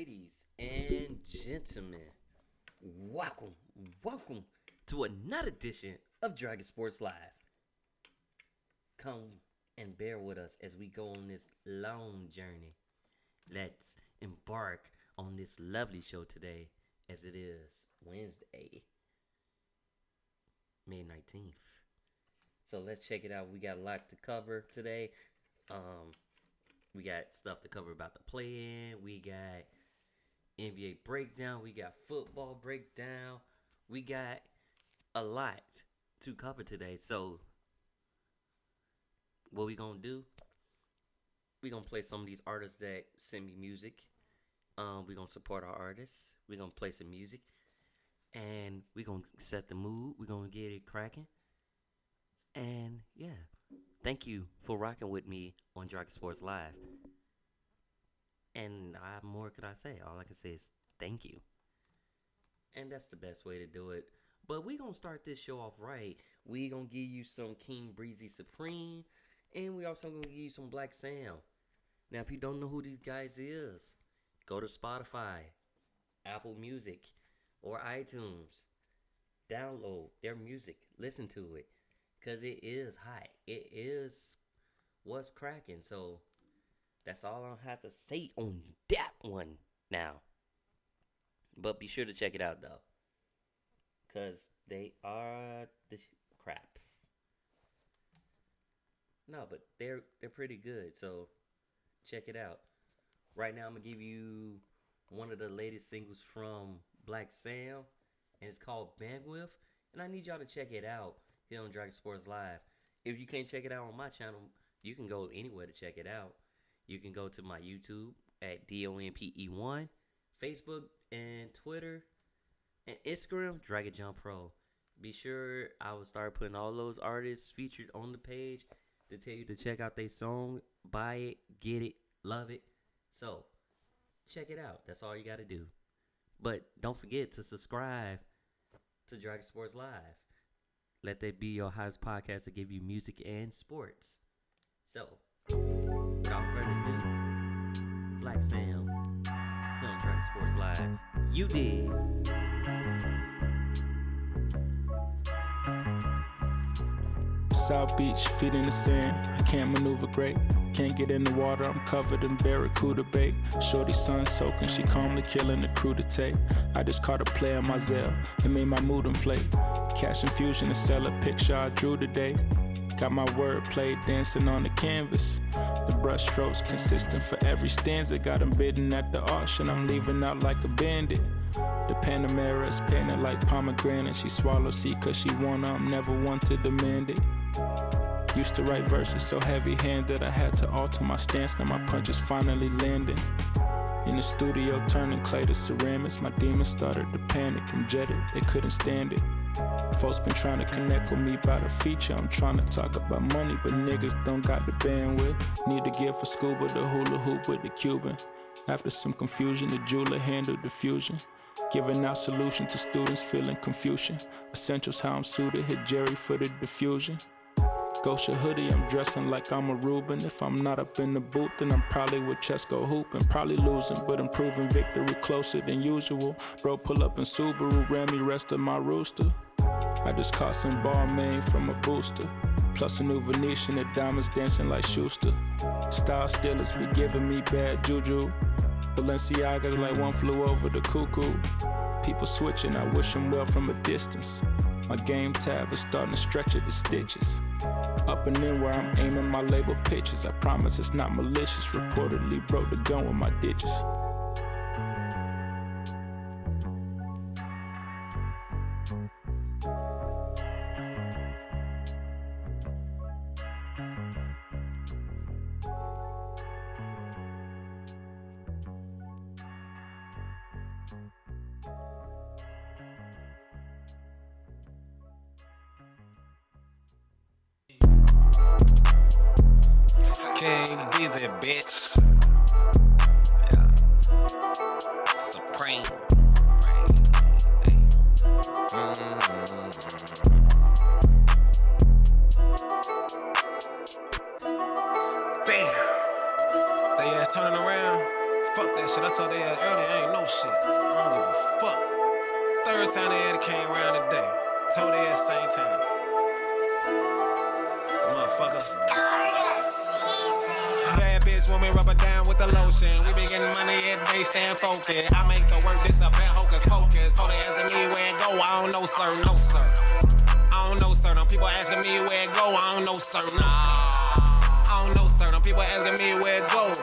Ladies and gentlemen, welcome to another edition of Dragon Sports Live. Come and bear with us as we go on this long journey. Let's embark on this lovely show today, as it is Wednesday, May 19th. So let's check it out. We got a lot to cover today. We got stuff to cover about the play-in. We got NBA breakdown. We got football breakdown. We got a lot to cover today. So what we gonna do? We gonna play some of these artists that send me music. We gonna support our artists. We gonna play some music, and we gonna set the mood. We gonna get it cracking. And yeah. Thank you for rocking with me on Dragon Sports Live. And more could I say? All I can say is thank you. And that's the best way to do it. But we going to start this show off right. We going to give you some King Breezy Supreme. And we also going to give you some Black Sam. Now, if you don't know who these guys is, go to Spotify, Apple Music, or iTunes. Download their music. Listen to it. Because it is hot. It is what's cracking. So that's all I have to say on that one now. But be sure to check it out, though. Because they are the crap. No, but they're pretty good. So check it out. Right now, I'm going to give you one of the latest singles from Black Sam. And it's called Bandwidth. And I need y'all to check it out here on Dragon Sports Live. If you can't check it out on my channel, you can go anywhere to check it out. You can go to my YouTube at DONPE1, Facebook and Twitter, and Instagram, Dragon Jump Pro. Be sure I will start putting all those artists featured on the page to tell you to check out their song, buy it, get it, love it. So, check it out. That's all you got to do. But don't forget to subscribe to Dragon Sports Live. Let that be your hottest podcast to give you music and sports. So, without further ado, Black Sam, here on Dragon Sports Live. You did. South Beach, feet in the sand. I can't maneuver great. Can't get in the water, I'm covered in barracuda bait. Shorty sun soaking, she calmly killing the crudité. I just caught a play on my Zelle, it made my mood inflate. Cash infusion to sell a picture I drew today. Got my wordplay dancing on the canvas. The brush strokes consistent for every stanza. Got them bidding at the auction, I'm leaving out like a bandit. The Panamera is painted like pomegranate. She swallows seed cause she wanna, I'm never one to demand it. Used to write verses so heavy-handed I had to alter my stance, now my punches finally landing. In the studio turning clay to ceramics, my demons started to panic and jetted, they couldn't stand it. Folks been trying to connect with me about a feature, I'm trying to talk about money but niggas don't got the bandwidth. Need to give for scuba the hula hoop with the Cuban. After some confusion, the jeweler handled the fusion. Giving out solution to students feeling confusion. Essentials how I'm suited, hit Jerry for the diffusion. Gosha hoodie, I'm dressing like I'm a Ruben. If I'm not up in the booth, then I'm probably with Chesco hooping. Probably losing, but improving victory closer than usual. Bro, pull up in Subaru, ran me rest of my rooster. I just caught some ball main from a booster. Plus a new Venetian, the diamonds dancing like Schuster. Style stylist be giving me bad juju. Balenciaga like one flew over the cuckoo. People switching, I wish them well from a distance. My game tab is starting to stretch at the stitches. Up and in where I'm aiming my label pitches. I promise it's not malicious. Reportedly broke the gun with my digits. King Breezy, bitch. Yeah. Supreme. Damn. They ass turning around. fuck that shit. I told they ass earlier, ain't no shit. I don't give a fuck. Third time they had came around today. Told they ass same time. Motherfucker. Bad bitch want me rub her down with the lotion. We be getting money every day, stand focused. I make the work disappear, hocus pocus. Police asking me where it go, I don't know, sir, no, sir. I don't know, sir. Them people asking me where it go, I don't know, sir, no, sir. I don't know, sir. Them people asking me where it go.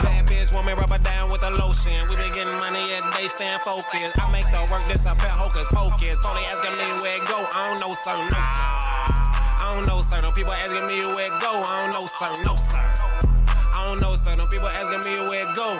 Bad bitch want me rub her down with the lotion. We been getting money every day, stand focused. I make the work disappear, hocus pocus. Police asking me where it go, I don't know, sir, no, sir. I don't know, sir. Them people asking me where it go, I don't know, sir, no, sir. I don't know, sir. Them people asking me where it go.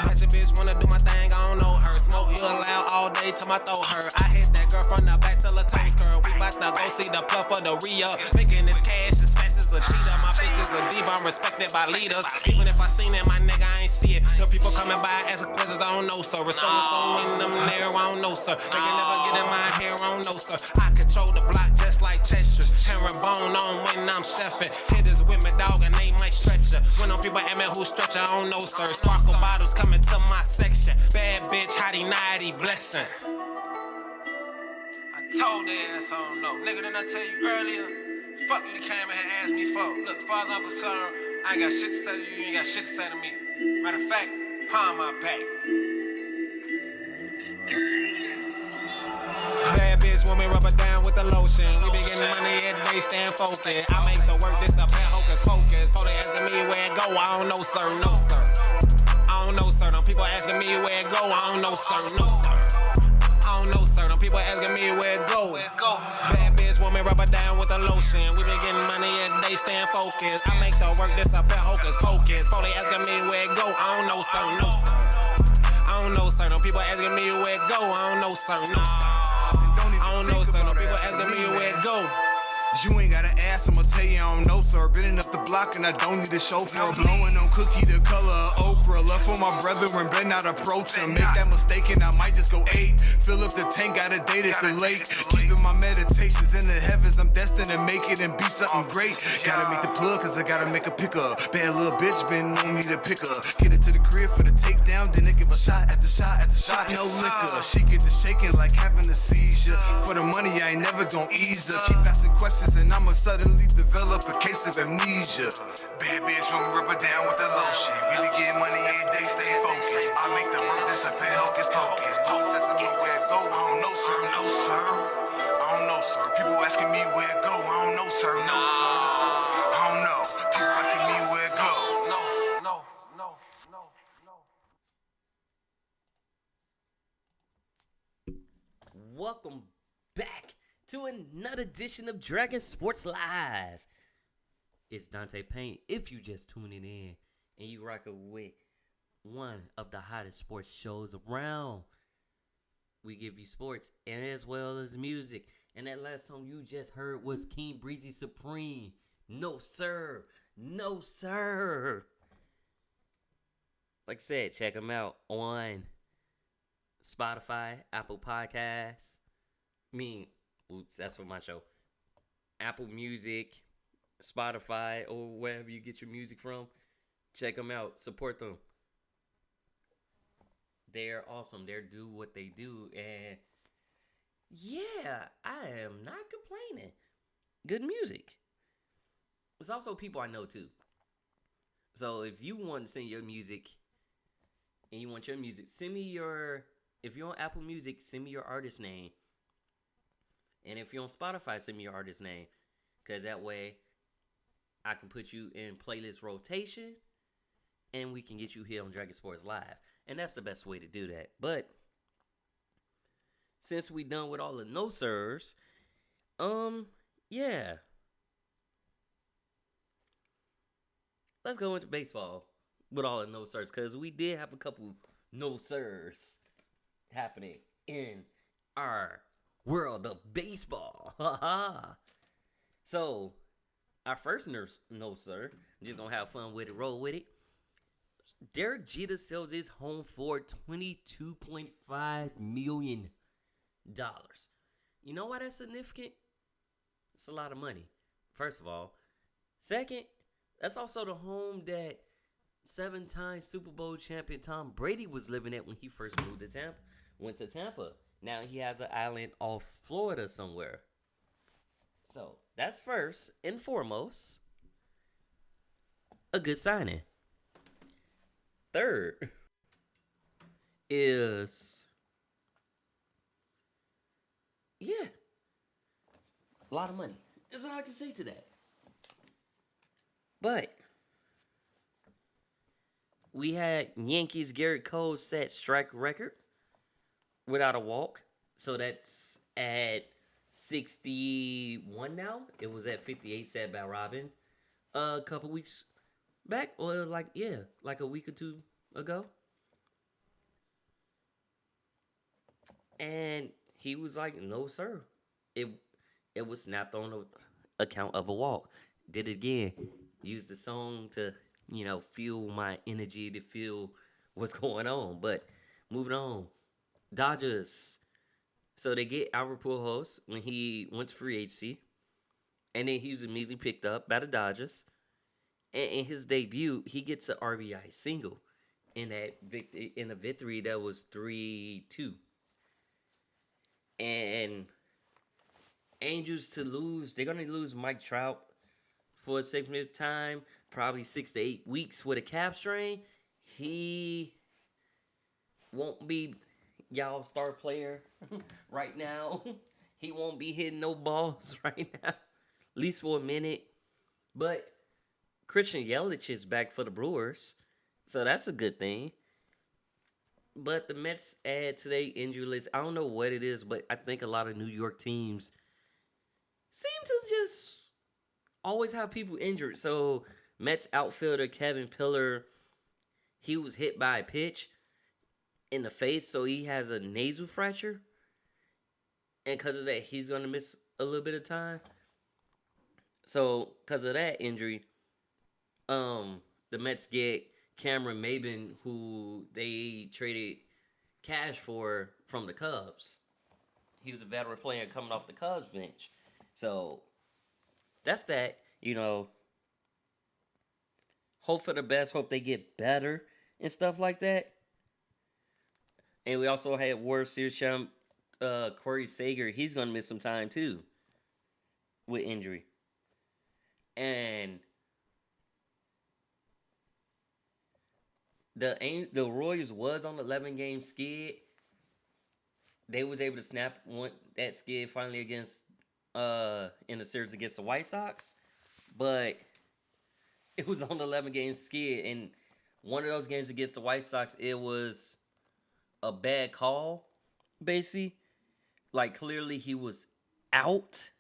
Catch a bitch wanna do my thing, I don't know her. Smoke real loud all day till my throat hurt. I hit that girl from the back till her toes curl. We bout to go see the plug for the re-up. Making this cash as fast as a cheetah. My bitch is a diva, I'm respected by leaders. Even if I seen it, my nigga, I ain't see it. The people coming by asking questions, I don't know, sir. It's so in them there, I don't know, sir. They can never get in my hair, I don't know, sir. I control the block just like Tetris. Herringbone on when I'm chefing. Hitters with me, dog, and they might stretch her. When them people ask me who stretch, I don't know, sir. Sparkle bottles coming to my section. Bad bitch, hottie, naughty, blessing. I told their ass I don't know. Nigga, didn't I tell you earlier? Fuck you came in here and asked me for. Look, as far as I'm concerned, I ain't got shit to say to you, you ain't got shit to say to me. Matter of fact, palm my back. Bad bitch want me rub her down with the lotion. We be getting money every day, stand focused. I make the work disappear, hocus pocus. Police asking me where it go, I don't know, sir, no, sir. I don't know, sir. Them people asking me where it go, I don't know, sir, no, sir. I don't know, sir. Them people asking me where it go. Bad bitch want me rub her down with the lotion. We been getting money every day, stand focused. I make the work disappear, hocus pocus. Police asking me where it go, I don't know, sir, no, sir. I don't know, sir. Them people asking me where it go, I don't know, sir, no, sir. I don't know, sir. Them people asking me where it go. You ain't gotta ask, I'ma tell you I don't know, sir. Been up the block and I don't need a chauffeur. Blowing on cookie the color of okra. Love for my brother and better not approach him. Make that mistake and I might just go 8. Fill up the tank, got a date at the lake. Keeping my meditations in the heavens. I'm destined to make it and be something great. Gotta make the plug cause I gotta make a pickup. Bad little bitch been on me to pick up. Get it to the crib for the takedown, then they give a shot after shot after shot. No liquor. She get to shaking like having a seizure. For the money I ain't never gon' ease her. Keep asking questions and I'ma suddenly develop a case of amnesia. Bad bitch when we rub her down with the lotion. We be getting money every day, stay focused. I make the work disappear, hocus pocus. Police asking me where it go, I don't know, sir, no, sir. I don't know, sir. People asking me where it go, I don't know, sir, no, sir. I don't know. People asking me where it go. Welcome back to another edition of Dragon Sports Live. It's Dante Payne. If you just tuning in and you rockin' with one of the hottest sports shows around, we give you sports and as well as music. And that last song you just heard was King Breezy Supreme. No, sir. No, sir. Like I said, check him out on Spotify, Apple Podcasts. That's for my show. Apple Music, Spotify, or wherever you get your music from. Check them out. Support them. They're awesome. They do what they do. And yeah, I am not complaining. Good music. There's also people I know too. So if you want to send your music and you want your music, if you're on Apple Music, send me your artist name. And if you're on Spotify, send me your artist name. Because that way, I can put you in playlist rotation. And we can get you here on Dragon Sports Live. And that's the best way to do that. But, since we done with all the no-sirs, yeah. Let's go into baseball with all the no-sirs. Because we did have a couple no-sirs happening in our world of baseball. So, our first no, sir. I'm just going to have fun with it, roll with it. Derek Jeter sells his home for $22.5 million. You know why that's significant? It's a lot of money, first of all. Second, that's also the home that 7-time Super Bowl champion Tom Brady was living it when he first moved to Tampa. Went to Tampa. Now he has an island off Florida somewhere. So that's first and foremost a good signing. Third is, yeah, a lot of money. That's all I can say to that. But we had Yankees Garrett Cole set strike record without a walk. So that's at 61 now. It was at 58 set by Robin a couple weeks back. Or like a week or two ago. And he was like, no, sir. It was snapped on the account of a walk. Did it again. Used the song to, fuel my energy, to feel what's going on. But moving on. Dodgers. So they get Albert Pujols when he went to free agency. And then he was immediately picked up by the Dodgers. And in his debut, he gets an RBI single in a victory that was 3-2. And Angels to lose. They're going to lose Mike Trout for a significant time. Probably 6 to 8 weeks with a calf strain. He won't be y'all star player right now. He won't be hitting no balls right now. At least for a minute. But Christian Yelich is back for the Brewers. So that's a good thing. But the Mets add to their injury list. I don't know what it is, but I think a lot of New York teams seem to just always have people injured. So Mets outfielder Kevin Pillar, he was hit by a pitch in the face, so he has a nasal fracture. And because of that, he's going to miss a little bit of time. So because of that injury, the Mets get Cameron Maybin, who they traded cash for from the Cubs. He was a veteran player coming off the Cubs bench. So that's that, hope for the best, hope they get better and stuff like that. And we also had World Series champ Corey Seager. He's going to miss some time too with injury. And the Royals was on the 11-game skid. They was able to snap that skid finally against in the series against the White Sox, but it was on the 11-game skid. And one of those games against the White Sox, it was a bad call, basically. Like clearly he was out,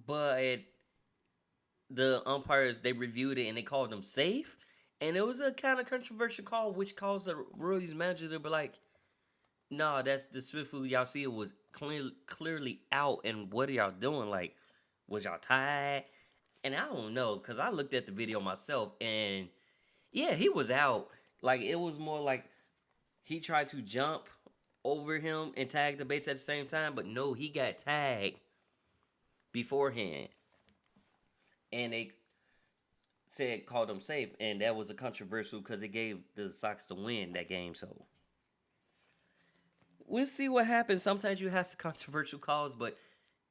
but the umpires, they reviewed it and they called him safe. And it was a kind of controversial call, which caused the Royals manager to be like, nah, that's disrespectful. Y'all see it was clearly out, and what are y'all doing? Like, was y'all tired? And I don't know, because I looked at the video myself, and yeah, he was out. Like, it was more like he tried to jump over him and tag the base at the same time, but no, he got tagged beforehand. And they called him safe, and that was a controversial because it gave the Sox the win that game. So we'll see what happens. Sometimes you have some controversial calls, but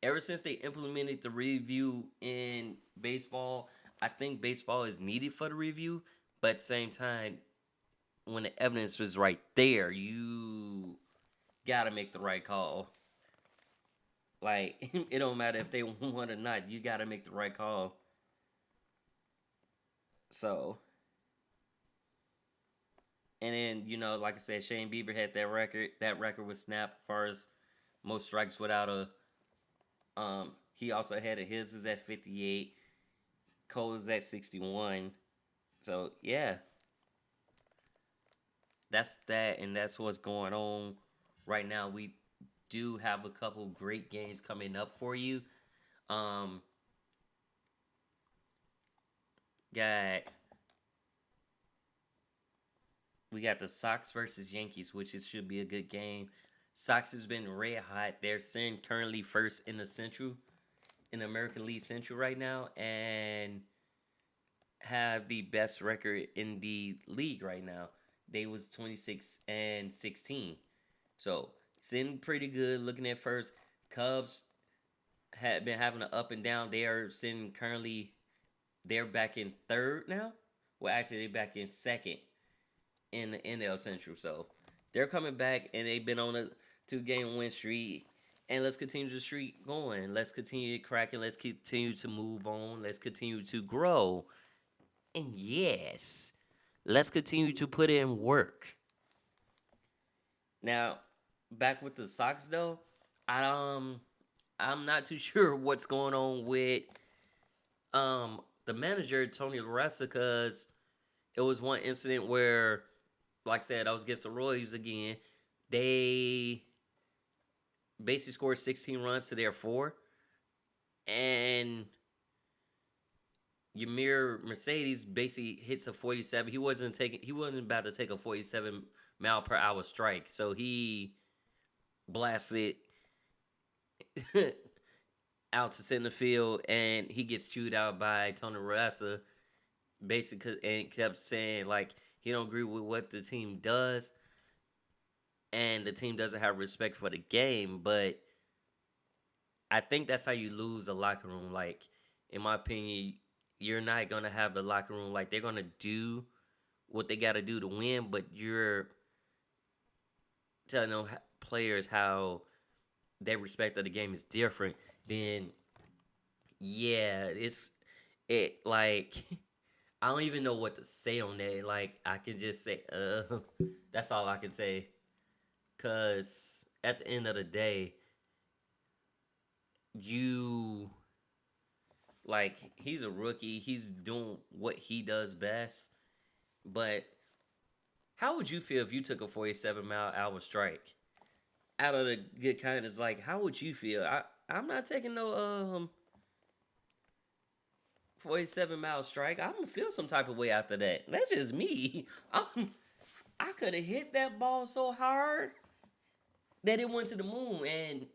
ever since they implemented the review in baseball, I think baseball is needed for the review. But at the same time, when the evidence is right there, you gotta make the right call. Like, it don't matter if they won or not. You gotta make the right call. So, and then, like I said, Shane Bieber had that record. That record was snapped as far as most strikes without a, he also had his is at 58. Cole's at 61. So, yeah. That's that, and that's what's going on right now. We do have a couple great games coming up for you. We got the Sox versus Yankees, which should be a good game. Sox has been red hot. They're sitting currently first in the Central, in the American League Central right now, and have the best record in the league right now. They was 26-16. So sitting pretty good. Looking at first, Cubs had been having an up and down. They are sitting currently. They're back in third now. Well, actually, they're back in second in the NL Central. So they're coming back, and they've been on a 2-game win streak. And let's continue the streak going. Let's continue cracking. Let's continue to move on. Let's continue to grow. And yes, let's continue to put in work. Now, back with the Sox though, I'm not too sure what's going on with the manager Tony La Russa, because it was one incident where, like I said, I was against the Royals again. They basically scored 16 runs to their 4, and Yamir Mercedes basically hits a 47. He wasn't about to take a 47-mile-per-hour strike, so he blasted out to center field, and he gets chewed out by Tony La Russa, basically, and kept saying like he don't agree with what the team does, and the team doesn't have respect for the game. But I think that's how you lose a locker room. Like, in my opinion, you're not gonna have the locker room, like, they're gonna do what they gotta do to win, but you're telling them players how their respect of the game is different. Then yeah, it like I don't even know what to say on that. Like, I can just say that's all I can say, cause at the end of the day, he's a rookie, he's doing what he does best, but how would you feel if you took a 47-mile-per-hour strike? Out of the good kind, is like, how would you feel? I'm not taking no 47-mile strike. I'm gonna feel some type of way after that. That's just me. I could have hit that ball so hard that it went to the moon. And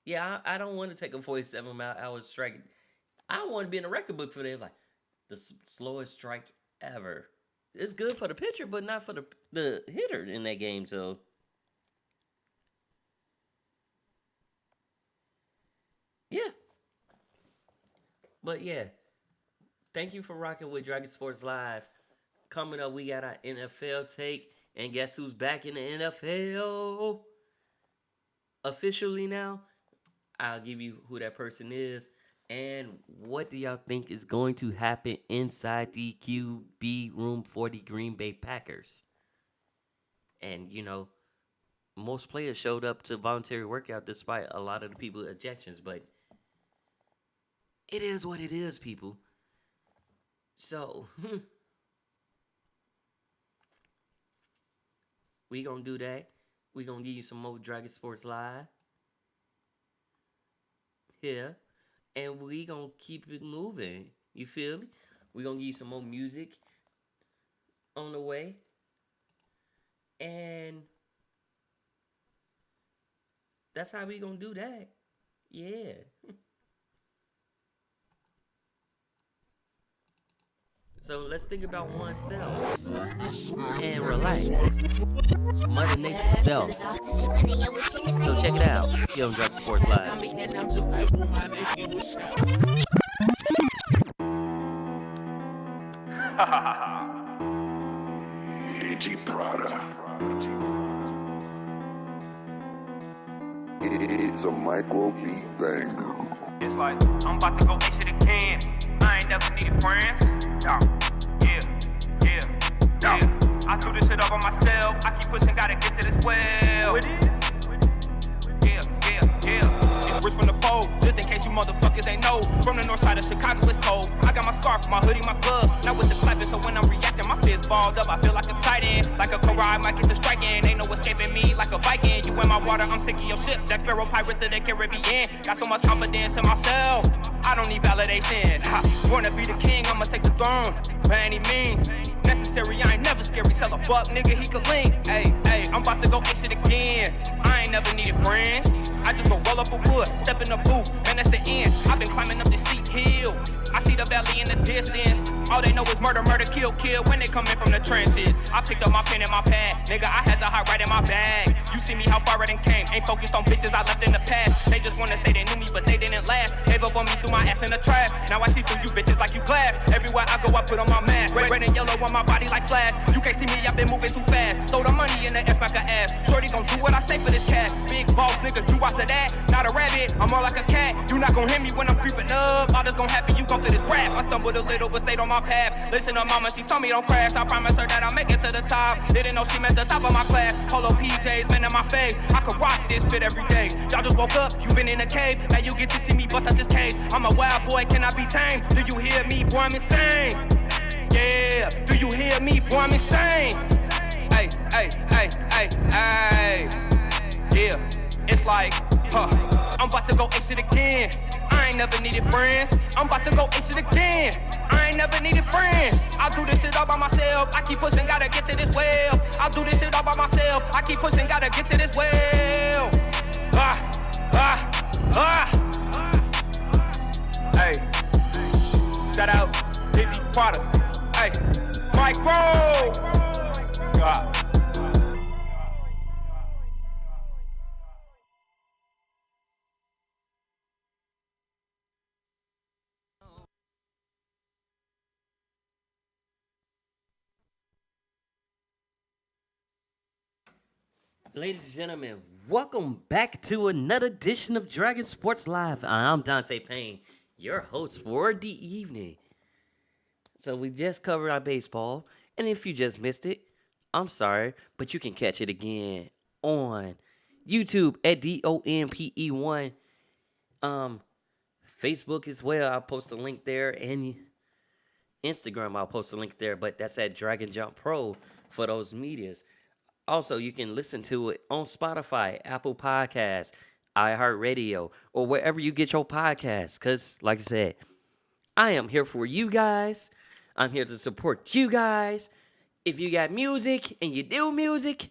yeah, I don't want to take a 47-mile-per-hour strike. I don't want to be in the record book for that. Like, the slowest strike ever. It's good for the pitcher, but not for the hitter in that game. So yeah. But yeah, thank you for rocking with Dragon Sports Live. Coming up, we got our NFL take. And guess who's back in the NFL? Officially now. I'll give you who that person is. And what do y'all think is going to happen inside the QB room for the Green Bay Packers? And, you know, most players showed up to voluntary workout despite a lot of the people's objections. But it is what it is, people. So, we gonna do that. We gonna give you some more Dragon Sports Live here. And we gonna keep it moving. You feel me? We gonna give you some more music on the way. And that's how we gonna do that. Yeah. So let's think about oneself and relax. Mother Nature herself. So check it out here on Dragon Sports Live. AG Prada. It's a micro beat banger. It's like, I'm about to go ace it again. I ain't never needed friends. Yeah. I do this shit all by myself. I keep pushing, gotta get to this well. Yeah. It's rich from the pole, just in case you motherfuckers ain't know. From the north side of Chicago, it's cold. I got my scarf, my hoodie, my gloves. Not with the clapping, so when I'm reacting, my fist balled up. I feel like a tight end, like a Karai, might get the striking. Ain't no escaping me, like a Viking. You in my water, I'm sick of your ship. Jack Sparrow, Pirates of the Caribbean. Got so much confidence in myself, I don't need validation. Wanna be the king, I'ma take the throne by any means necessary. I ain't never scary. Tell a fuck nigga he could link. Hey, I'm about to go ace it again. I ain't never needed friends. I just go roll up a wood, step in the booth, man, that's the end. I've been climbing up this steep hill. I see the valley in the distance. All they know is murder, murder, kill, kill when they coming from the trenches. I picked up my pen and my pad. Nigga, I had a hot right in my bag. You see me how far I done came. Ain't focused on bitches I left in the past. They just wanna say they knew me, but they didn't last. Gave up on me, threw my ass in the trash. Now I see through you bitches like you glass. Everywhere I go, I put on my mask. Red and yellow on my body like flash. You can't see me, I've been moving too fast. Throw the money in the ass like a ass. Shorty gon' do what I say for this cash. Big boss nigga, you watch that. Not a rabbit, I'm more like a cat. You not gon' hear me when I'm creeping up. All this gon' happen, you gon' feel this rap. I stumbled a little, but stayed on my path. Listen to mama, she told me don't crash. I promise her that I'll make it to the top. Didn't know she meant the top of my class. Polo PJs, man in my face. I could rock this fit every day. Y'all just woke up, you been in a cave. Now you get to see me bust out this cage. I'm a wild boy, can I be tamed? Do you hear me, boy, I'm insane? Yeah, do you hear me, boy, I'm insane? Ay, ay, ay, ay, ay. Yeah, it's like, I'm about to go ace it again. I ain't never needed friends. I'm about to go ace it again. I ain't never needed friends. I do this shit all by myself. I keep pushing, gotta get to this well. I do this shit all by myself. I keep pushing, gotta get to this well. Hey, shout out Digi Prada. Hey, Micro. God. Ladies and gentlemen, welcome back to another edition of Dragon Sports Live. I'm Dante Payne, your host for the evening. So we just covered our baseball, and if you just missed it, I'm sorry, but you can catch it again on YouTube at DONPE1. Facebook as well. I'll post a link there, and Instagram I'll post a link there, but that's at Dragon Jump Pro for those medias. Also, you can listen to it on Spotify, Apple Podcasts, iHeartRadio, or wherever you get your podcasts. Because, like I said, I am here for you guys. I'm here to support you guys. If you got music and you do music,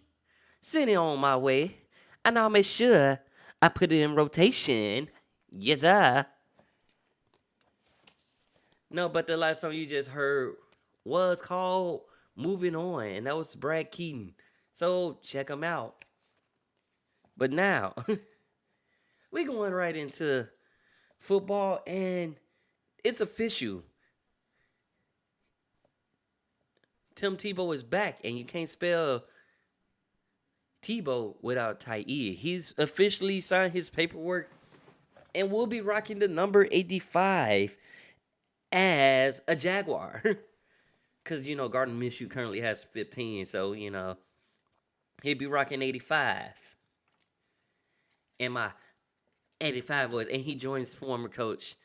send it on my way. And I'll make sure I put it in rotation. Yes, sir. No, but the last song you just heard was called Moving On. And that was Brad Keaton. So, check them out. But now, we're going right into football, and it's official. Tim Tebow is back, and you can't spell Tebow without Ty-E. He's officially signed his paperwork, and will be rocking the number 85 as a Jaguar. Because, Gardner Minshew currently has 15, so, he'd be rocking 85. And my 85 voice. And he joins former coach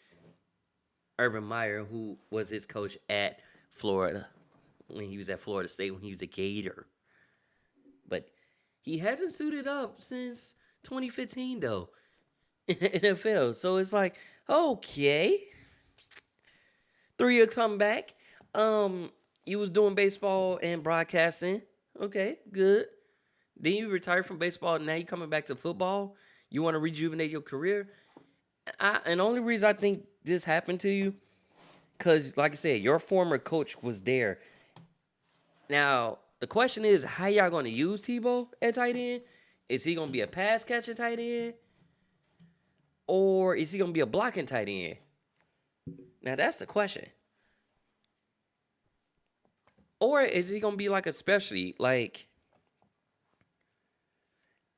Urban Meyer, who was his coach at Florida. When he was at Florida State, when he was a Gator. But he hasn't suited up since 2015, though. In the NFL. So it's like, okay. 3-year comeback. You was doing baseball and broadcasting. Okay, good. Then you retired from baseball, now you coming back to football. You want to rejuvenate your career. And the only reason I think this happened to you, because, like I said, your former coach was there. Now, the question is, how y'all going to use Tebow at tight end? Is he going to be a pass-catching tight end? Or is he going to be a blocking tight end? Now, that's the question. Or is he going to be like a specialty, like...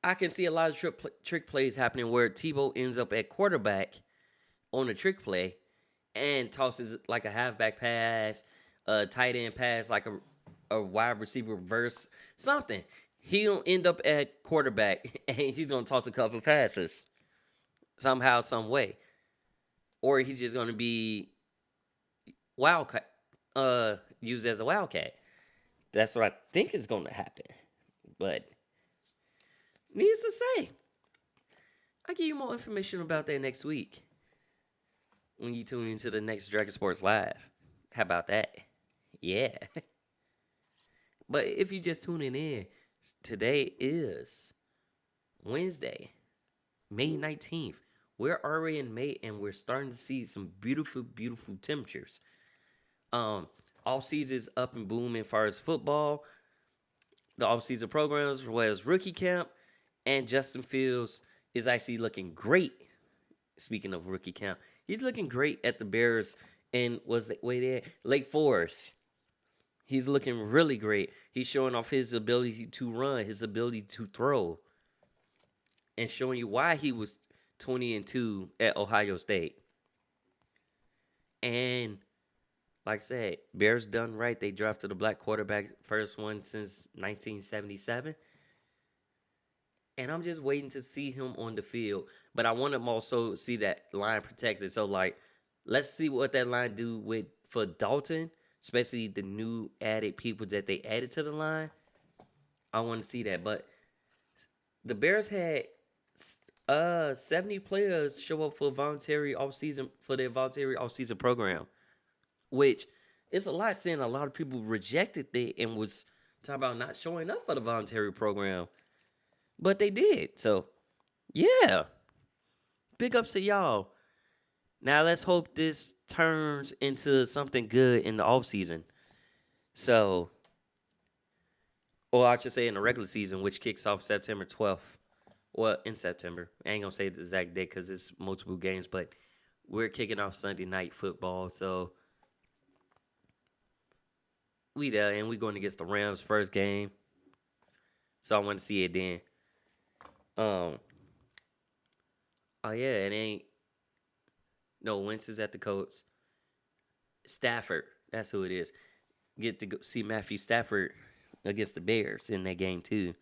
I can see a lot of trick plays happening where Tebow ends up at quarterback on a trick play and tosses like a halfback pass, a tight end pass, like a wide receiver reverse, something. He don't end up at quarterback and he's going to toss a couple passes somehow, some way. Or he's just going to be used as a wildcat. That's what I think is going to happen. But... needless to say, I'll give you more information about that next week when you tune into the next Dragon Sports Live. How about that? Yeah. But if you're just tuning in, today is Wednesday, May 19th. we're already in May and we're starting to see some beautiful, beautiful temperatures. Off season is up and booming as far as football. The off season programs, as well as rookie camp, and Justin Fields is actually looking great. Speaking of rookie camp, he's looking great at the Bears and Lake Forest. He's looking really great. He's showing off his ability to run, his ability to throw, and showing you why he was 20-2 at Ohio State. And like I said, Bears done right. They drafted a black quarterback, first one since 1977. And I'm just waiting to see him on the field. But I want to also see that line protected. So, like, let's see what that line do for Dalton, especially the new added people that they added to the line. I want to see that. But the Bears had 70 players show up for their voluntary offseason program, which is a lot, saying a lot of people rejected it and was talking about not showing up for the voluntary program. But they did. So, yeah. Big ups to y'all. Now, let's hope this turns into something good in the offseason. So, or I should say in the regular season, which kicks off September 12th. Well, in September. I ain't going to say the exact day because it's multiple games, but we're kicking off Sunday Night Football. So, we there, and we're going against the Rams first game. So, I want to see it then. Oh yeah, it ain't. No, Wentz is at the Colts. Stafford, that's who it is. Get to go see Matthew Stafford against the Bears in that game too.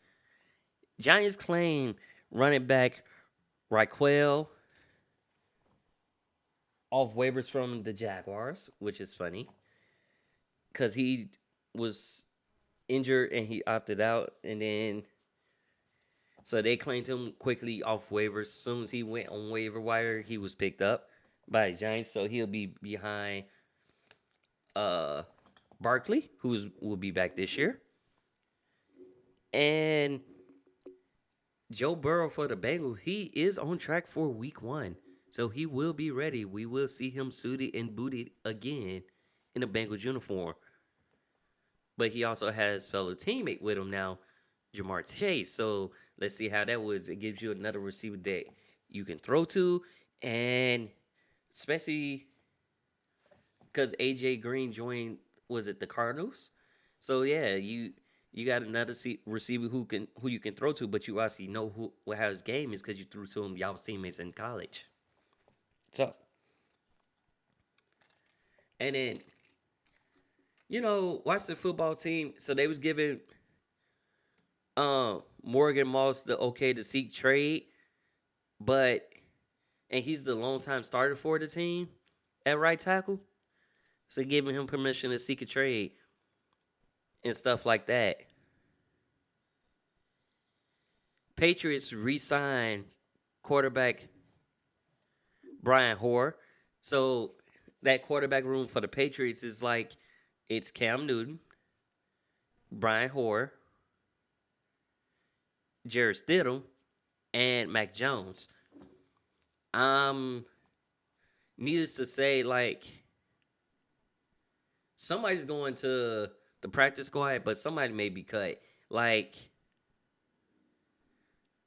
Giants claim running back Raquel off waivers from the Jaguars, which is funny because he was injured and he opted out, and then. So they claimed him quickly off waivers. As soon as he went on waiver wire, he was picked up by the Giants. So he'll be behind Barkley, will be back this year. And Joe Burrow for the Bengals, he is on track for week 1. So he will be ready. We will see him suited and booted again in a Bengals uniform. But he also has fellow teammate with him now, Jamar Chase. So let's see how that was. It gives you another receiver that you can throw to, and especially because AJ Green joined, was it the Cardinals? So yeah, you got another receiver who you can throw to, but you obviously know how his game is because you threw to him, y'all teammates in college. So, and then Washington football team. So they was giving Morgan Moss the okay to seek trade, and he's the longtime starter for the team at right tackle. So giving him permission to seek a trade and stuff like that. Patriots re-signed quarterback Brian Hoyer. So that quarterback room for the Patriots is it's Cam Newton, Brian Hoyer, Jarrett Stidham, and Mac Jones. Needless to say, somebody's going to the practice squad, but somebody may be cut.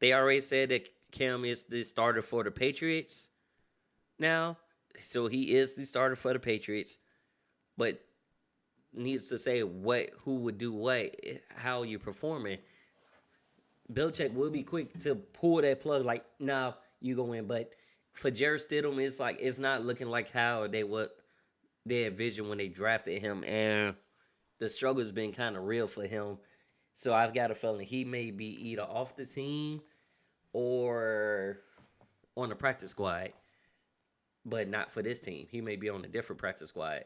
They already said that Cam is the starter for the Patriots now. So he is the starter for the Patriots. But needs to say who would do what, how you're performing. Belichick will be quick to pull that plug, nah, you go in. But for Jarrett Stidham, it's not looking like how they envisioned when they drafted him, and the struggle's been kind of real for him. So I've got a feeling he may be either off the team or on the practice squad, but not for this team. He may be on a different practice squad.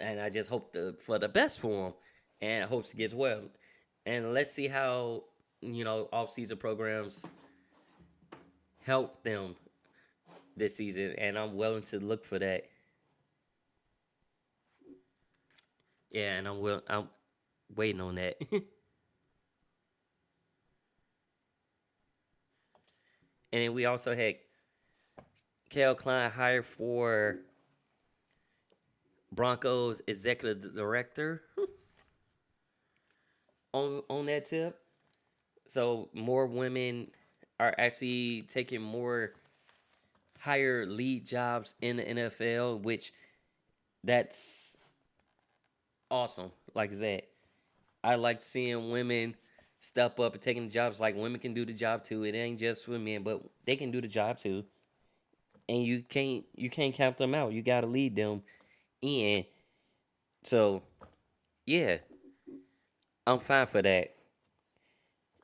And I just hope for the best for him, and I hope he gets well. And let's see how, off-season programs help them this season. And I'm willing to look for that. Yeah, and I'm waiting on that. And then we also had Kel Klein hired for Broncos executive director on that tip. So more women are actually taking more higher lead jobs in the NFL, which that's awesome. Like that, I like seeing women step up and taking jobs. Like women can do the job too. It ain't just for men, but they can do the job too. And you can't count them out. You gotta lead them in. So yeah, I'm fine for that.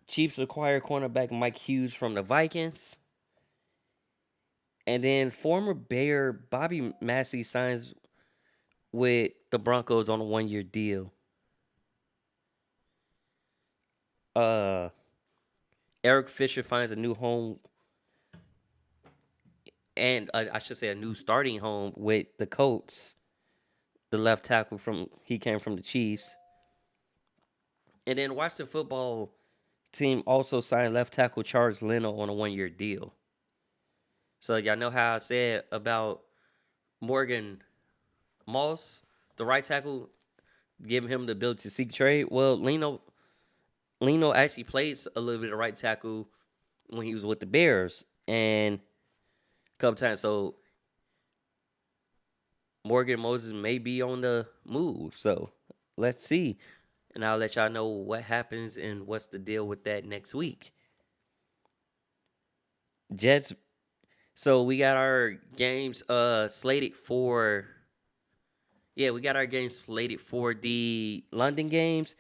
Chiefs acquire cornerback Mike Hughes from the Vikings. And then former Bear Bobby Massey signs with the Broncos on a 1-year deal. Eric Fisher finds a new home, and I should say a new starting home with the Colts. The left tackle he came from the Chiefs. And then Washington football team also signed left tackle Charles Leno on a 1-year deal. So y'all know how I said about Morgan Moss, the right tackle, giving him the ability to seek trade. Well, Leno actually plays a little bit of right tackle when he was with the Bears and a couple times. So Morgan Moses may be on the move. So let's see. And I'll let y'all know what happens and what's the deal with that next week. Jets. So we got our games slated for. Yeah, we got our games slated for the London games.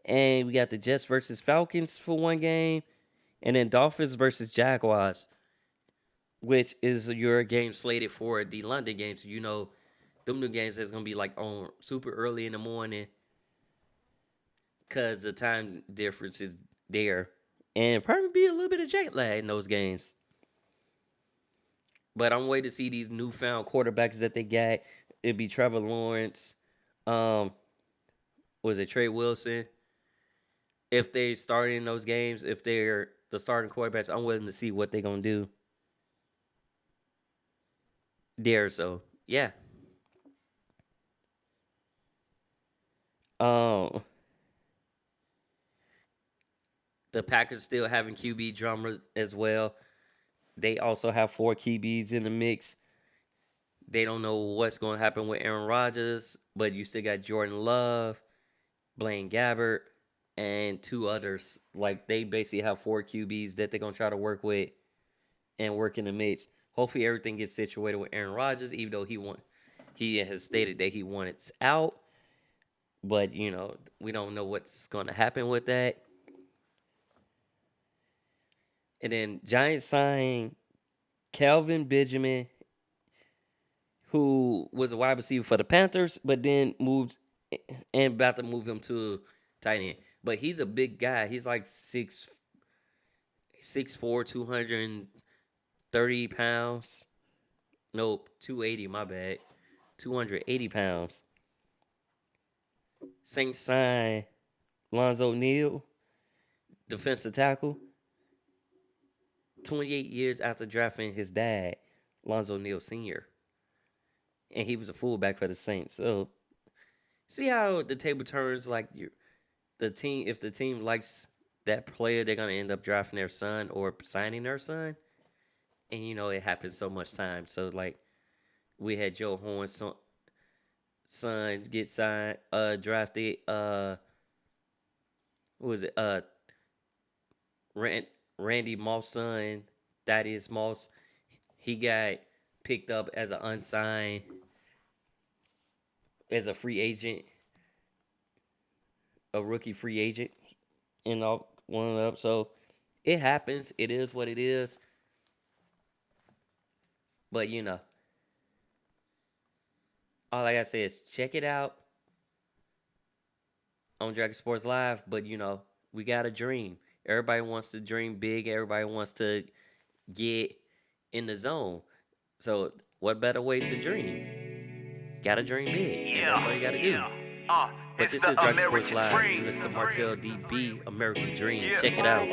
And we got the Jets versus Falcons for one game. And then Dolphins versus Jaguars, which is your game slated for the London games. So you know, them new games that's going to be like on super early in the morning because the time difference is there. And probably be a little bit of jet lag in those games. But I'm waiting to see these newfound quarterbacks that they got. It'd be Trevor Lawrence. Was it Trey Wilson? If they're starting in those games, if they're the starting quarterbacks, I'm willing to see what they're going to do there. So, yeah. The Packers still having QB drama as well. They also have 4 QBs in the mix. They don't know what's going to happen with Aaron Rodgers, but you still got Jordan Love, Blaine Gabbert, and 2 others. Like, they basically have 4 QBs that they're going to try to work with and work in the mix. Hopefully everything gets situated with Aaron Rodgers, even though he has stated that he wants out. But, you know, we don't know what's going to happen with that. And then Giants signed Calvin Benjamin, who was a wide receiver for the Panthers, but then moved and about to move him to tight end. But he's a big guy. He's like 6'4", 230 pounds. Nope, 280, my bad. 280 pounds. Saints signed Lonzo Neal, defensive tackle. 28 years after drafting his dad, Lonzo Neal Sr. And he was a fullback for the Saints. So, see how the table turns? Like, if the team likes that player, they're going to end up drafting their son or signing their son. And, you know, it happens so much time. So, like, we had Joe Horn's son get signed, drafted, what was it? Randy Moss' son, Thaddeus Moss, he got picked up as an unsigned, as a free agent, a rookie free agent, and all one up. So it happens. It is what it is. But you know, all I gotta say is check it out on Dragon Sports Live. But you know, we got a dream. Everybody wants to dream big. Everybody wants to get in the zone. So what better way to dream? Gotta dream big. And that's all you gotta do. But this is Driving Sports Live. You listen to Martell DB, American Dream. Check it out.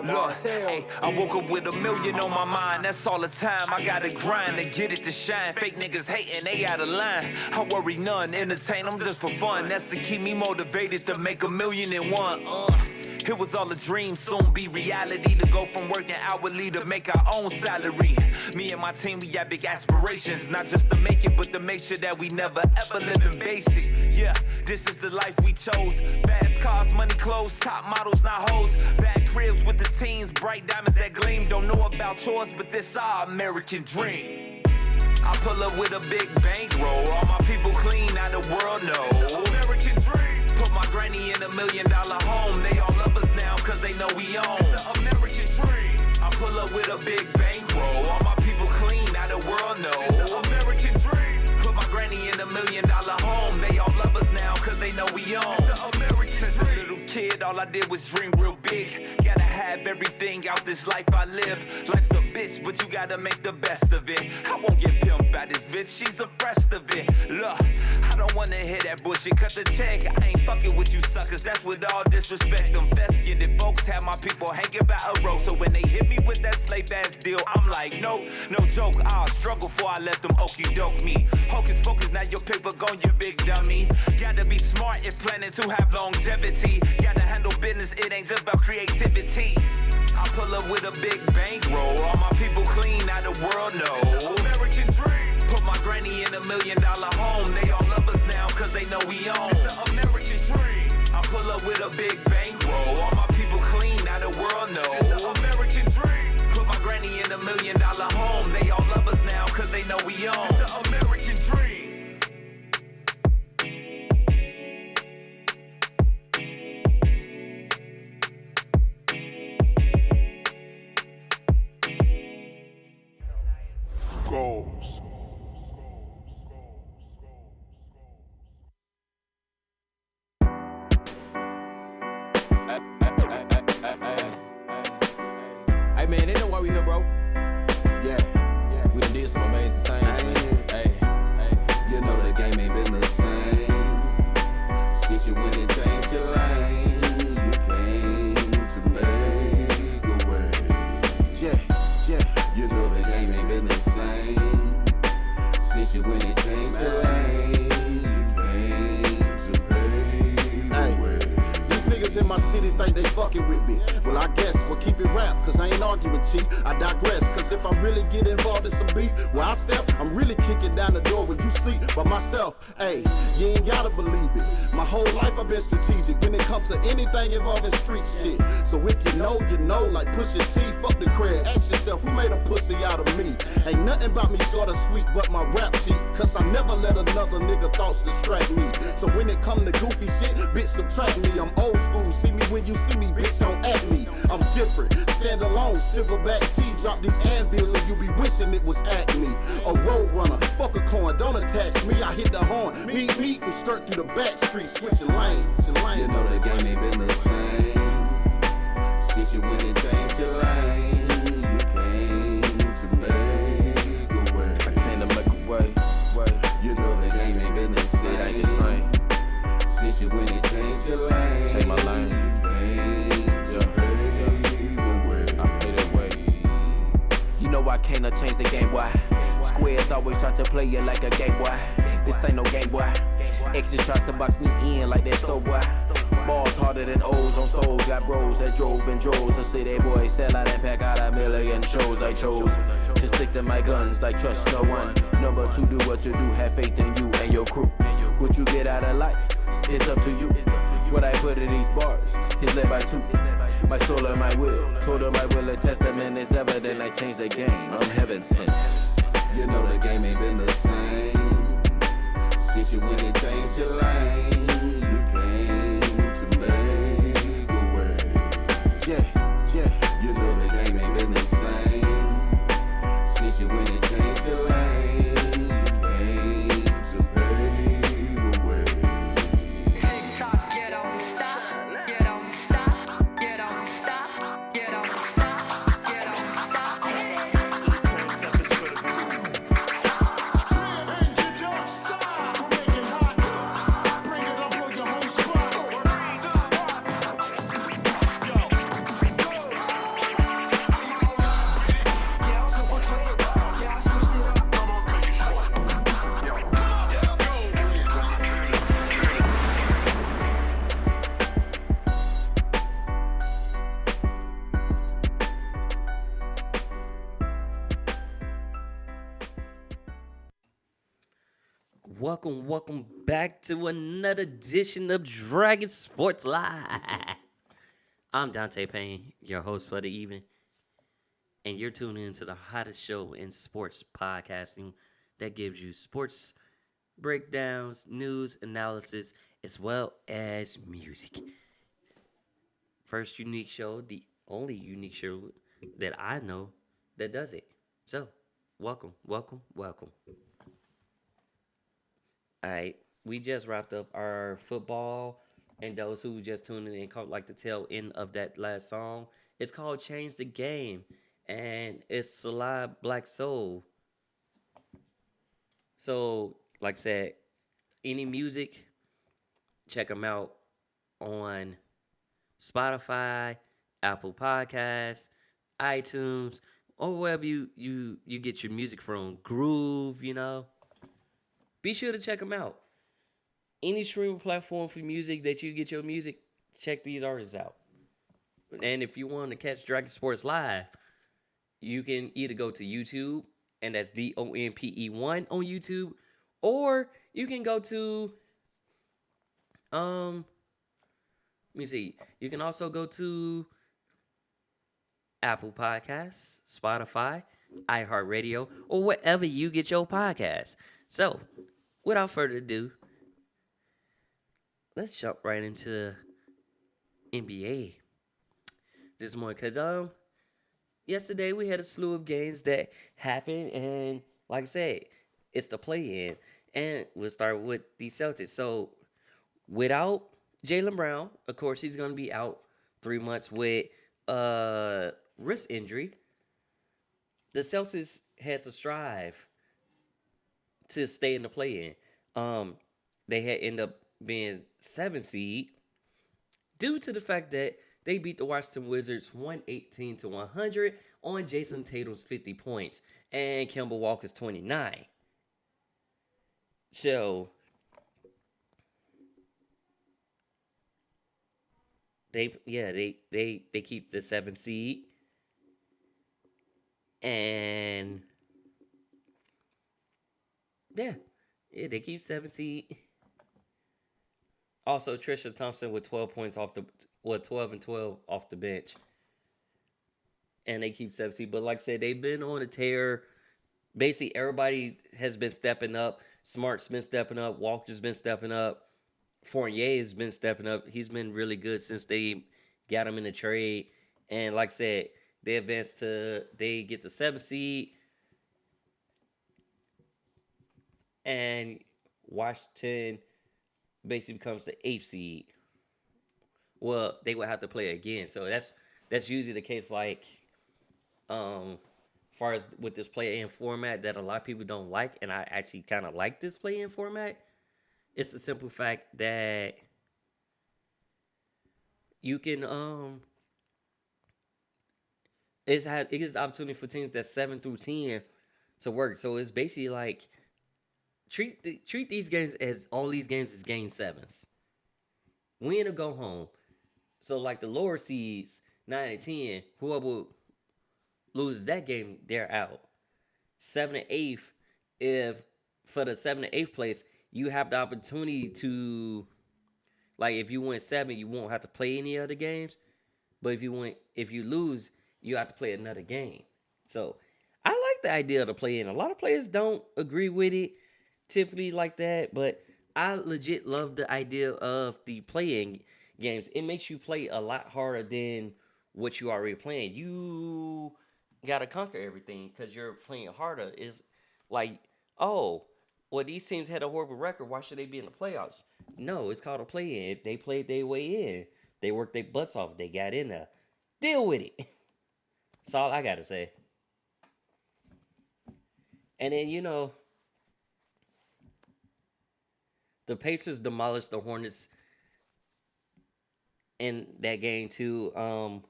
Look, hey, I woke up with $1 million on my mind. That's all the time. I gotta grind to get it to shine. Fake niggas hating, they out of line. I worry none, entertain them just for fun. That's to keep me motivated to make $1 million in one. It was all a dream, soon be reality. To go from working hourly to make our own salary. Me and my team, we got big aspirations. Not just to make it, but to make sure that we never ever live in basic. Yeah, this is the life we chose. Fast cars, money, clothes, top models, not hoes. Bad cribs with the teens, bright diamonds that gleam. Don't know about yours, but this our American dream. I pull up with a big bankroll. All my people clean, now the world know. American dream. Put my granny in $1 million home. They all love us now cause they know we own. It's the American dream. I pull up with a big bankroll. All my people clean, now the world know. It's the American dream. Put my granny in $1 million home. They all love us now cause they know we own. It's the American dream. Since a little kid, all I did was dream real big. Gotta have everything out this life I live. Life's a bitch, but you gotta make the best of it. I won't get pimped by this bitch, she's abreast of it. Look, I don't wanna hear that bullshit, cut the check. I ain't fucking with you suckers, that's with all disrespect. Them fest-skinned folks have my people hanging by a rope. So when they hit me with that slave-ass deal, I'm like, no joke. I'll struggle before I let them okey-doke me. Hocus pocus, now your paper gone, you big dummy. Gotta be smart if planning to have longevity. Gotta handle business, it ain't just about creativity. I pull up with a big bankroll. All my people clean, now the world know. American dream. Put my granny in $1 million home. They all love us now cause they know we own. It's the American dream. I pull up with a big bankroll. All my people clean, now the world know. It's the American dream. Put my granny in $1 million home. They all love us now cause they know we own. It's the American dream. Goals. Hey man, they know why we here, bro. Yeah. We done did some amazing things, man. Hey. You know the game ain't been the same since you went and changed your lane. You came to make a way. Yeah. You know the game ain't been the same since you went and changed your lane. You came to pave the way. These niggas in my city think they fucking with me. Well, I guess we'll keep it rap, cause I ain't arguing, chief. I digress, cause if I really get involved in some beef, where I step, I'm really kicking down the door when you sleep by myself. Hey, you ain't gotta believe it. My whole life I've been strategic when it comes to anything involving street shit. So if you know, like Pusha T, fuck the cred. Ask yourself, who made a pussy out of me? Ain't nothing about me sorta sweet but my rap sheet, cause I never let another nigga thoughts distract me. So when it come to goofy shit, bitch subtract me. I'm old school, see me when you see me, bitch don't at me. I'm different, stand alone, silverback T, drop these anvils and you be wishing it was at me. A road runner, fuck a coin, don't attach me, I hit the horn, meet me and skirt through the back street, switching lanes. You know the game ain't been the same since you went and changed your lane. You came to make a way. I came to make a way. You know the game ain't been the same. It ain't the same. Since you went and changed your lane. Take my lane. You came to pave a way. I pay that way. You know I can't change the game, boy. Squares always try to play it like a game, boy. This ain't no game, boy. Exes tries to box me in like that store, boy. Balls harder than O's on stoves. Got bros that drove in droves. I see they boys sell out and pack out 1,000,000 shows. I chose to stick to my guns like trust no one. Number 2, do what you do. Have faith in you and your crew. What you get out of life, it's up to you. What I put in these bars is led by 2. My soul and my will. Told her my will and testament is evident. I changed the game. I'm heaven sent. You know the game ain't been the same since you went and changed your lane. You came to make a way. Yeah. You know the game ain't been the same since you went and changed your lane. You came to pave a way. TikTok, get on stop, get on stop, get on stop, get on stop, get on stop. welcome back to another edition of Dragon Sports Live. I'm Dante Payne, your host for the evening, and you're tuning into the hottest show in sports podcasting that gives you sports breakdowns, news, analysis, as well as music. First unique show, the only unique show that I know that does it. So, welcome. Alright, we just wrapped up our football, and those who just tuned in and caught like the tail end of that last song, it's called Change the Game, and it's Salah Black Soul. So, like I said, any music, check them out on Spotify, Apple Podcasts, iTunes, or wherever you get your music from. Groove, Be sure to check them out. Any streaming platform for music that you get your music, check these artists out. And if you want to catch Dragon Sports Live, you can either go to YouTube, and that's DONPE1 on YouTube, or you can go to, let me see, you can also go to Apple Podcasts, Spotify, iHeartRadio, or wherever you get your podcasts. So, without further ado, let's jump right into NBA this morning. Because, yesterday we had a slew of games that happened, and like I said, it's the play-in. And we'll start with the Celtics. So, without Jaylen Brown, of course, he's going to be out 3 months with wrist injury. The Celtics had to strive to stay in the play-in. They had ended up being 7 seed due to the fact that they beat the Washington Wizards 118-100 on Jason Tatum's 50 points and Kemba Walker's 29. So they keep the 7 seed, and they keep 7 seed. Also, Trisha Thompson with 12 points 12 and 12 off the bench, and they keep 7 seed. But like I said, they've been on a tear. Basically, everybody has been stepping up. Smart's been stepping up. Walker's been stepping up. Fournier has been stepping up. He's been really good since they got him in the trade. And like I said, they get the 7th seed. And Washington basically becomes the 8th seed. Well, they would have to play again. So that's usually the case, like, far as with this play-in format that a lot of people don't like, and I actually kind of like this play-in format. It's the simple fact that you can it gives opportunity for teams that's 7 through 10 to work. So it's basically like treat these games as game 7s. Win or go home. So like the lower seeds, 9 and 10, whoever loses that game, they're out. 7 and 8th, if for the 7 and 8th place, you have the opportunity to, like, if you win 7, you won't have to play any other games. But if you lose, you have to play another game. So I like the idea of the play-in. A lot of players don't agree with it typically like that, but I legit love the idea of the play-in games. It makes you play a lot harder than what you already playing. You gotta conquer everything because you're playing harder. It's like, oh, well, these teams had a horrible record. Why should they be in the playoffs? No, it's called a play-in. They played their way in. They worked their butts off. They got in there. Deal with it. That's all I gotta say. And then, the Pacers demolished the Hornets in that game too. And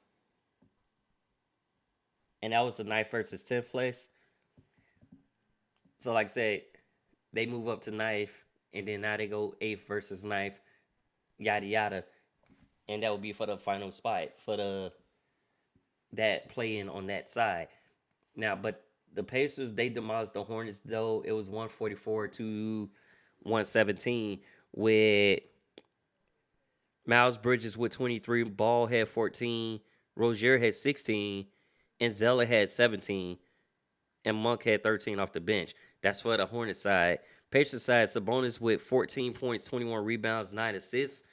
that was the 9th versus 10th place. So like I said, they move up to 9th, and then now they go 8th versus 9th, yada yada. And that would be for the final spot, for that play-in on that side. Now, but the Pacers, they demolished the Hornets, though. It was 144 to 117 with Miles Bridges with 23, Ball had 14, Rozier had 16, and Zeller had 17, and Monk had 13 off the bench. That's for the Hornets side. Pacers side, Sabonis with 14 points, 21 rebounds, 9 assists.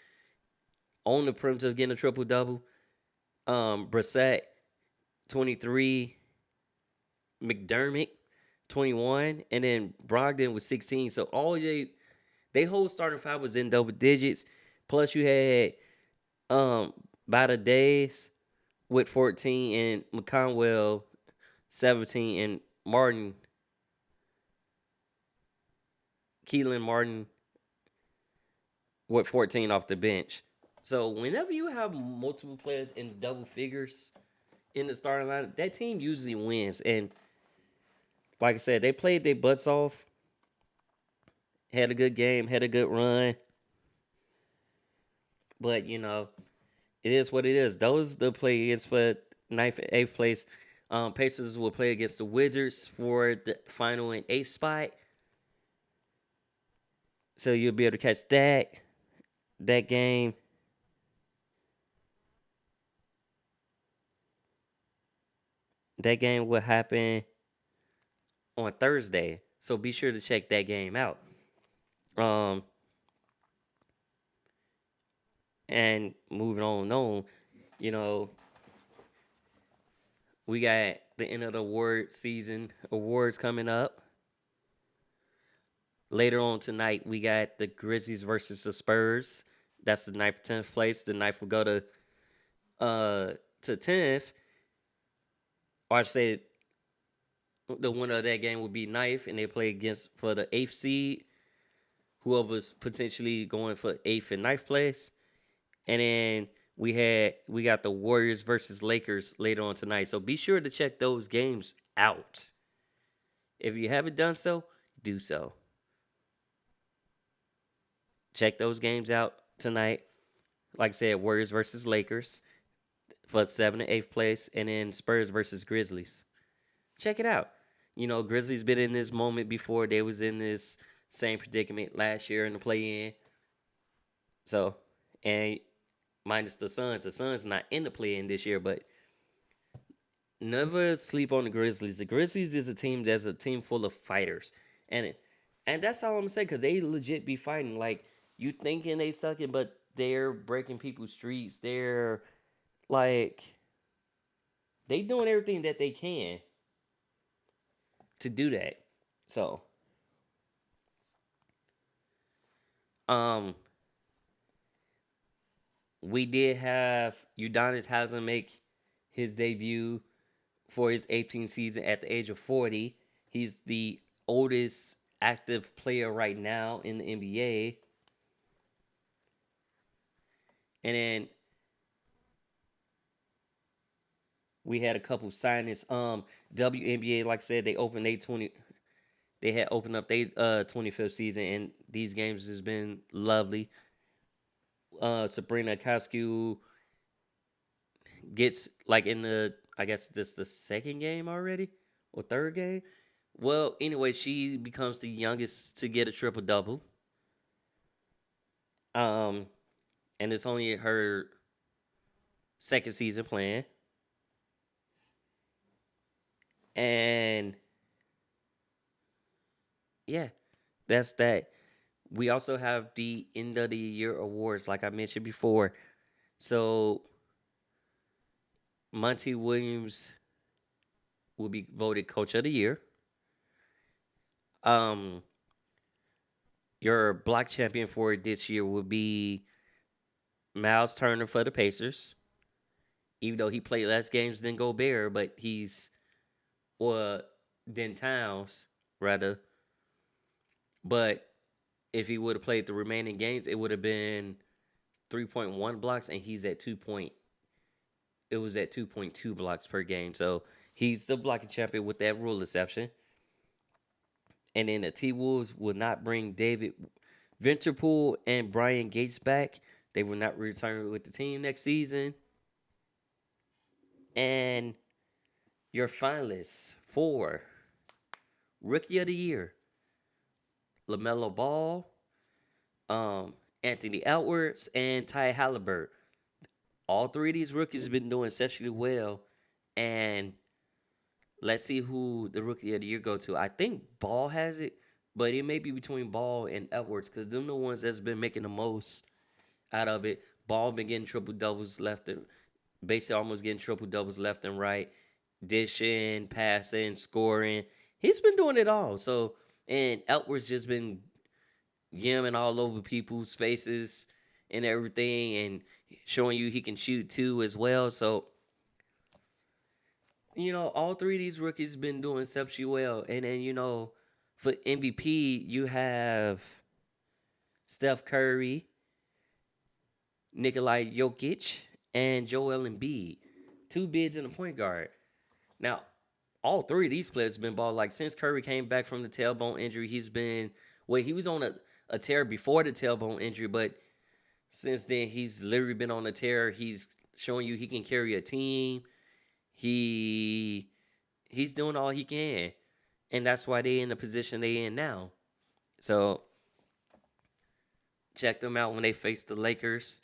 On the perimeter getting a triple-double. Brissett, 23. McDermott, 21. And then Brogdon with 16. So all they whole starting five was in double digits. Plus you had by the days with 14 and McConwell 17 and Martin, Keelan Martin with 14 off the bench. So whenever you have multiple players in double figures in the starting lineup, that team usually wins. And like I said, they played their butts off, had a good game, had a good run. But, you know, it is what it is. Those the play against for 9th and 8th place. Pacers will play against the Wizards for the final and 8th spot. So you'll be able to catch that game. That game will happen on Thursday. So be sure to check that game out. And moving on, you know, we got the end of the award season awards coming up. Later on tonight, we got the Grizzlies versus the Spurs. That's the 9th, 10th place. The 9th will go to 10th. Or I should say the winner of that game will be 9th, and they play against for the 8th seed. Whoever's potentially going for 8th and 9th place. And then we got the Warriors versus Lakers later on tonight. So be sure to check those games out. If you haven't done so, do so. Check those games out tonight. Like I said, Warriors versus Lakers for 7th and 8th place. And then Spurs versus Grizzlies. Check it out. You know, Grizzlies been in this moment before. They was in this same predicament last year in the play-in. So, and minus the Suns. The Suns not in the play-in this year, but never sleep on the Grizzlies. The Grizzlies is a team that's a team full of fighters. And that's all I'm going to say, because they legit be fighting. Like, you thinking they sucking, but they're breaking people's streets. They're, like, they doing everything that they can to do that. So, we did have Udonis Haslem make his debut for his 18th season at the age of 40. He's the oldest active player right now in the NBA. And then we had a couple signings. WNBA, like I said, they had opened up their 25th season, and these games has been lovely. Sabrina Ionescu gets, like, in the, I guess this the second game already or third game. Well, anyway, she becomes the youngest to get a triple-double. And it's only her second season playing. And yeah, that's that. We also have the end of the year awards, like I mentioned before. So Monty Williams will be voted Coach of the Year. Your block champion for this year will be Miles Turner for the Pacers. Even though he played less games than Gobert, but than Towns, rather. But if he would have played the remaining games, it would have been 3.1 blocks, and he's at 2.2 blocks per game. So he's the blocking champion with that rule exception. And then the T-Wolves will not bring David Venterpool and Brian Gates back. They will not return with the team next season. And your finalists for Rookie of the Year: LaMelo Ball, Anthony Edwards, and Ty Halliburton. All three of these rookies have been doing exceptionally well, and let's see who the rookie of the year go to. I think Ball has it, but it may be between Ball and Edwards because them the ones that's been making the most out of it. Ball been getting triple doubles left and basically almost getting triple doubles left and right, dishing, passing, scoring. He's been doing it all. So, and Edwards just been yamming all over people's faces and everything, and showing you he can shoot too as well. So, you know, all three of these rookies been doing exceptionally well. And then, you know, for MVP, you have Steph Curry, Nikola Jokic, and Joel Embiid. 2 bids and a point guard. Now, all three of these players have been balling. Like, since Curry came back from the tailbone injury, he was on a tear before the tailbone injury, but since then, he's literally been on a tear. He's showing you he can carry a team. He's doing all he can. And that's why they're in the position they're in now. So, check them out when they face the Lakers.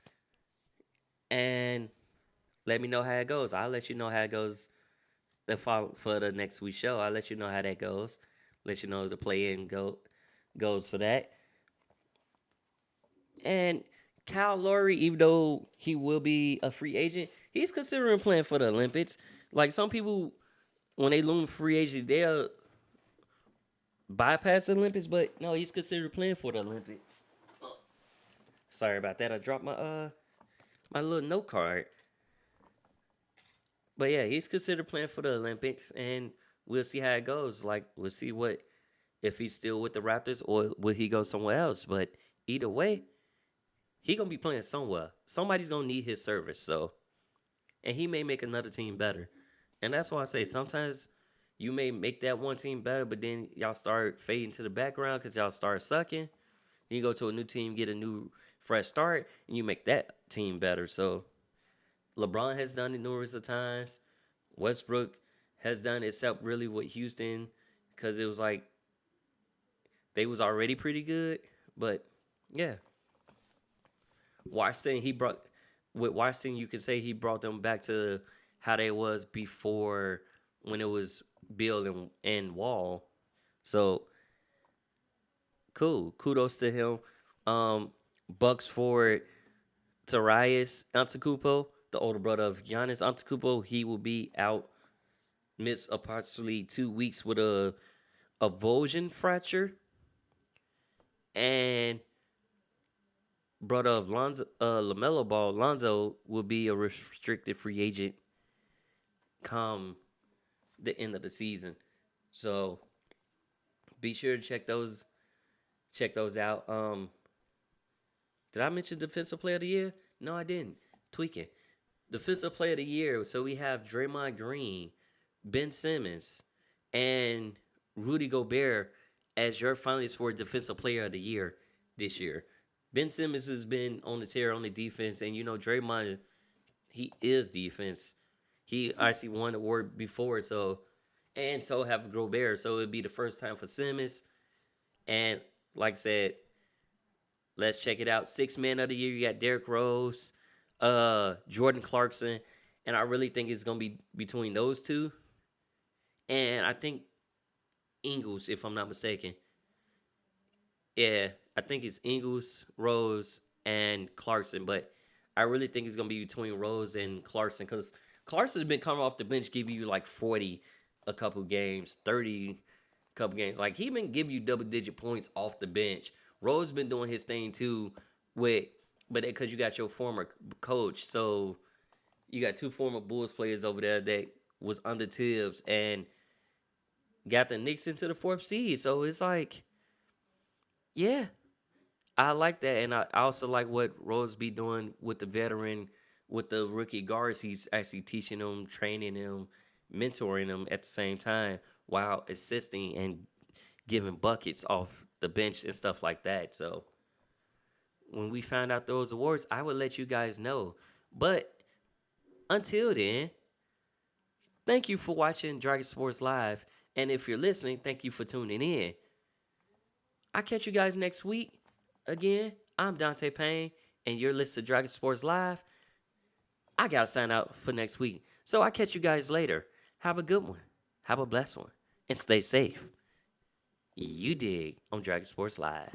And let me know how it goes. I'll let you know how it goes for the next week's show. I'll let you know how that goes. Let you know the play-in goes for that. And Kyle Lowry, even though he will be a free agent, he's considering playing for the Olympics. Like, some people, when they loom free agent, they'll bypass the Olympics, but no, he's considered playing for the Olympics. Sorry about that. I dropped my my little note card. But yeah, he's considered playing for the Olympics, and we'll see how it goes. Like, we'll see if he's still with the Raptors or will he go somewhere else. But either way, he gonna be playing somewhere. Somebody's gonna need his service. So, and he may make another team better. And that's why I say sometimes you may make that one team better, but then y'all start fading to the background because y'all start sucking. Then you go to a new team, get a new fresh start, and you make that team better. So, LeBron has done it numerous of times. Westbrook has done it, except really with Houston, because it was like they was already pretty good. But yeah, Washington, you could say he brought them back to how they was before, when it was Bill and Wall. So cool. Kudos to him. Bucks forward Tyrese Antetokounmpo, the older brother of Giannis Antetokounmpo, he will be out, miss approximately 2 weeks with a avulsion fracture. And brother of LaMelo Ball, Lonzo, will be a restricted free agent come the end of the season. So be sure to check those out. Did I mention Defensive Player of the Year? No, I didn't. Tweaking. Defensive Player of the Year. So we have Draymond Green, Ben Simmons, and Rudy Gobert as your finalists for Defensive Player of the Year this year. Ben Simmons has been on the tear on the defense, and you know Draymond, he is defense. He actually won the award before, so have Gobert. So it'd be the first time for Simmons. And like I said, let's check it out. 6th Man of the Year, you got Derrick Rose, Jordan Clarkson, and I really think it's going to be between those two. And I think Ingles, if I'm not mistaken. Yeah, I think it's Ingles, Rose, and Clarkson, but I really think it's going to be between Rose and Clarkson, because Clarkson's been coming off the bench, giving you like 40 a couple games, 30 a couple games. Like, he been giving you double-digit points off the bench. Rose been doing his thing too, but because you got your former coach, so you got 2 former Bulls players over there that was under Tibbs and got the Knicks into the 4th seed. So it's like, yeah, I like that, and I also like what Rose be doing with the veteran, with the rookie guards. He's actually teaching them, training them, mentoring them at the same time while assisting and giving buckets off the bench and stuff like that. So when we find out those awards, I will let you guys know. But until then, thank you for watching Dragon Sports Live. And if you're listening, thank you for tuning in. I'll catch you guys next week. Again, I'm Dante Payne, and you're listening to Dragon Sports Live. I got to sign out for next week. So I'll catch you guys later. Have a good one. Have a blessed one. And stay safe. You dig on Dragon Sports Live.